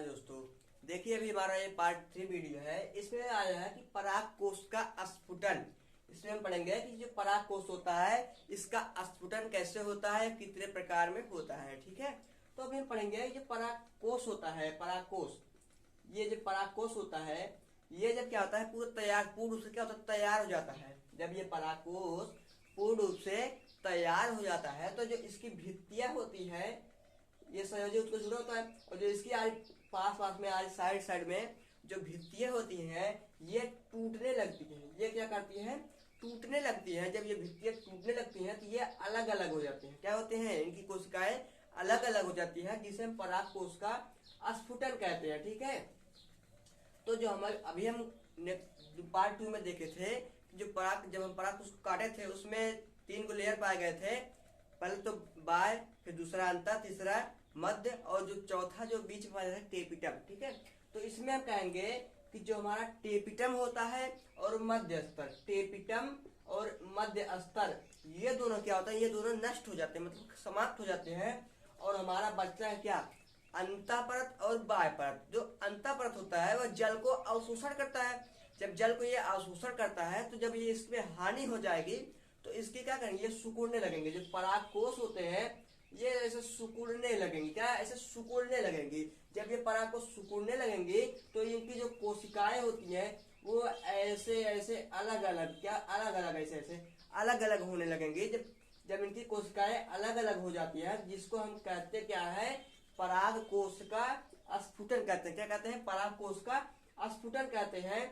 नमस्कार दोस्तों। देखिए अभी हमारा ये पार्ट 3 वीडियो है। इसमें आया है कि परागकोश का स्फुटन। इसमें हम पढ़ेंगे कि जो परागकोश होता है इसका स्फुटन कैसे होता है, कितने प्रकार में होता है। ठीक है, तो अभी हम पढ़ेंगे जो परागकोश होता है। परागकोश, ये जो परागकोश होता है ये जब क्या होता है पूर्ण रूप से क्या होता है तैयार हो जाता है। जब ये परागकोश पूर्ण रूप से तैयार हो जाता है तो जो इसकी भित्तियां होती है ये संयोजी उत्कोश जुड़ा होता है, और जो इसकी आज पास पास में आज साइड साइड में जो भित्तियां होती हैं ये टूटने लगती हैं। ये क्या करती हैं? टूटने लगती हैं। जब ये भित्तियां टूटने लगती हैं तो ये अलग अलग हो जाती हैं। क्या होते हैं? इनकी कोशिकाएं अलग अलग हो जाती है, जिसे हम परागकोश का स्फुटन कहते हैं। ठीक है, तो जो हमारे अभी हम पार्ट 2 में देखे थे जो जब हम परागकोश को काटे थे उसमें 3 को लेयर पाए गए थे। पहले तो बाय, फिर दूसरा अंतर, तीसरा मध्य, और जो चौथा जो बीच में है टेपिटम। ठीक है, तो इसमें हम कहेंगे कि जो हमारा टेपिटम होता है और मध्य स्तर, टेपिटम और मध्य स्तर, ये दोनों क्या होता है, ये दोनों नष्ट हो जाते हैं, मतलब समाप्त हो जाते हैं। और हमारा बचता है क्या? अंतःपरत और बाह्य परत। जो अंतःपरत होता है वह जल को अवशोषण करता है। जब जल को ये अवशोषण करता है तो जब ये इसमें हानि हो जाएगी तो इसकी क्या करेंगे? ये सिकुड़ने लगेंगे। जो परागकोश होते हैं ये ऐसे सिकुड़ने लगेंगे। क्या? ऐसे सिकुड़ने लगेंगी। जब ये परागकोश सिकुड़ने लगेंगी तो इनकी जो कोशिकाएं होती हैं वो ऐसे ऐसे अलग अलग, क्या अलग अलग, ऐसे ऐसे अलग अलग होने लगेंगी। जब जब इनकी कोशिकाएं अलग अलग हो जाती है जिसको हम कहते क्या है? परागकोश का स्फुटन कहते हैं। क्या कहते हैं? परागकोश का स्फुटन कहते हैं।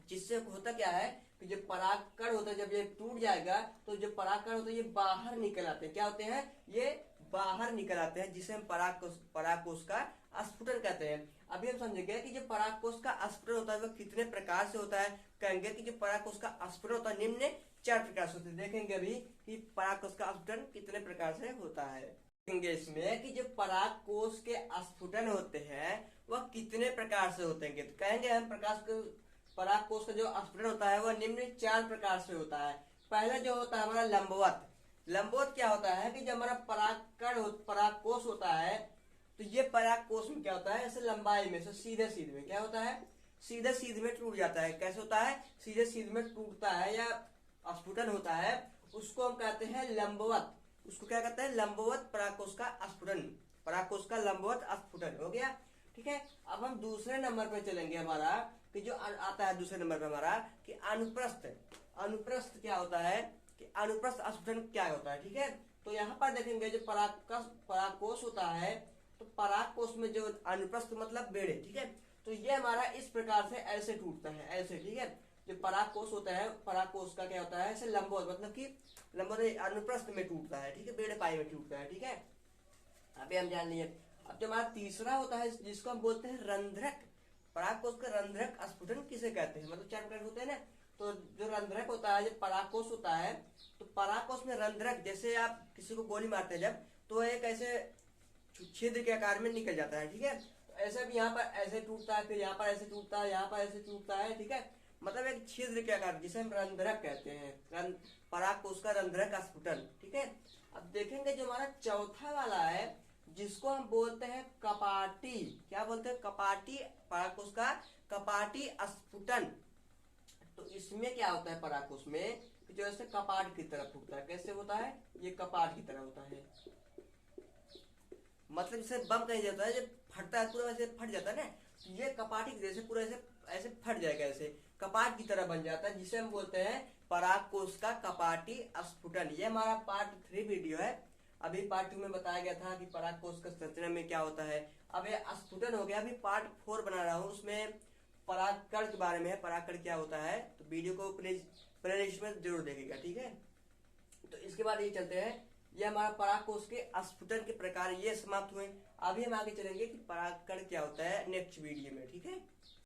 जिससे होता क्या है कि जो परागकण होता है जब ये टूट जाएगा तो जो परागकण होता है ये बाहर निकल आते हैं। क्या होते हैं? ये बाहर निकल आते हैं, जिसे हम परागकोश का स्फुटन कहते हैं। अभी हम समझेंगे कि जो परागकोश का स्फुटन होता है वह कितने प्रकार से होता है। कहेंगे कि जो परागकोश का स्फुटन होता है निम्न 4 प्रकार से होते हैं। देखेंगे अभी कि परागकोश का स्फुटन कितने प्रकार से होता है। देखेंगे इसमें कि जो परागकोश के स्फुटन होते हैं वह कितने प्रकार से होते हैं। तो कहेंगे हम परागकोश का जो स्फुटन होता है वह निम्न 4 प्रकार से होता है। पहला जो होता है हमारा लंबवत। लंबवत क्या होता है कि जब हमारा परागकोश होता है तो ये परागकोश में क्या होता है? ऐसे लंबाई में से सीधे सीधे में क्या होता है? सीधे सीधे में टूट जाता है। कैसे होता है? सीधे सीधे में टूटता है या स्फुटन होता है, उसको हम कहते हैं लंबवत। उसको क्या कहते हैं? लंबवत परागकोश का स्फुटन। परागकोश का लंबवत स्फुटन हो गया। ठीक है, अब हम दूसरे नंबर पे चलेंगे। हमारा कि जो आता है दूसरे नंबर पे हमारा कि अनुप्रस्थ। अनुप्रस्थ क्या होता है कि अनुप्रस्थ स्फुटन क्या होता है। ठीक है, तो यहाँ पर देखेंगे जो परागकोश होता है तो परागकोश में जो अनुप्रस्थ मतलब बेड़े। ठीक है, तो ये हमारा इस प्रकार से ऐसे टूटता है, ऐसे। ठीक है, जो परागकोश होता है परागकोश का क्या होता है? ऐसे लंबवत, मतलब कि लंबवत अनुप्रस्थ में टूटता है। ठीक है, बेड़े पाई में टूटता है। ठीक है, अभी हम जान लिए। अब जो हमारा तीसरा होता है जिसको हम बोलते हैं रंध्रक। परागकोश का रंध्रक स्फुटन किसे कहते हैं? मतलब 4 प्रकार होते हैं ना। तो जो रंध्रक होता है, जो परागकोश होता है, तो परागकोश में रंध्रक, जैसे आप किसी को गोली मारते हैं जब, तो एक ऐसे छिद्र के आकार में निकल जाता है। ठीक है, तो ऐसे भी यहाँ पर ऐसे टूटता है, फिर यहाँ पर ऐसे टूटता है, यहाँ पर ऐसे टूटता है। ठीक है, मतलब एक छिद्र के आकार, जिसे हम रंध्रक कहते हैं। परागकोश का रंध्रक स्फुटन। ठीक है, अब देखेंगे जो हमारा चौथा वाला है जिसको हम बोलते हैं कपाटी। क्या बोलते हैं? कपाटी। परागकोश का कपाटी स्फुटन। तो इसमें क्या होता है? परागकोश में जो ऐसे कपाट की तरफ फूटता है। कैसे होता है? ये कपाट की तरह होता है, मतलब जैसे बम कहीं जाता है, जब फटता है पूरा वैसे फट जाता है ना, तो ये कपाटी की तरह से पूरा ऐसे ऐसे फट जाएगा, ऐसे कपाट की तरह बन जाता है, जिसे हम बोलते हैं परागकोश का कपाटी स्फुटन। ये हमारा पार्ट 3 वीडियो है। अभी पार्ट 2 में बताया गया था कि परागकोश का संरचना में क्या होता है। अब ये स्फुटन हो गया। अभी पार्ट 4 बना रहा हूँ, उसमें परागकण के बारे में है, परागकण क्या होता है। तो वीडियो को प्लेलिस्ट में जरूर देखिएगा। ठीक है, तो इसके बाद ये चलते हैं, ये हमारा परागकोश के स्फुटन के प्रकार ये समाप्त हुए। अभी हम आगे चलेंगे कि परागकण क्या होता है नेक्स्ट वीडियो में। ठीक है।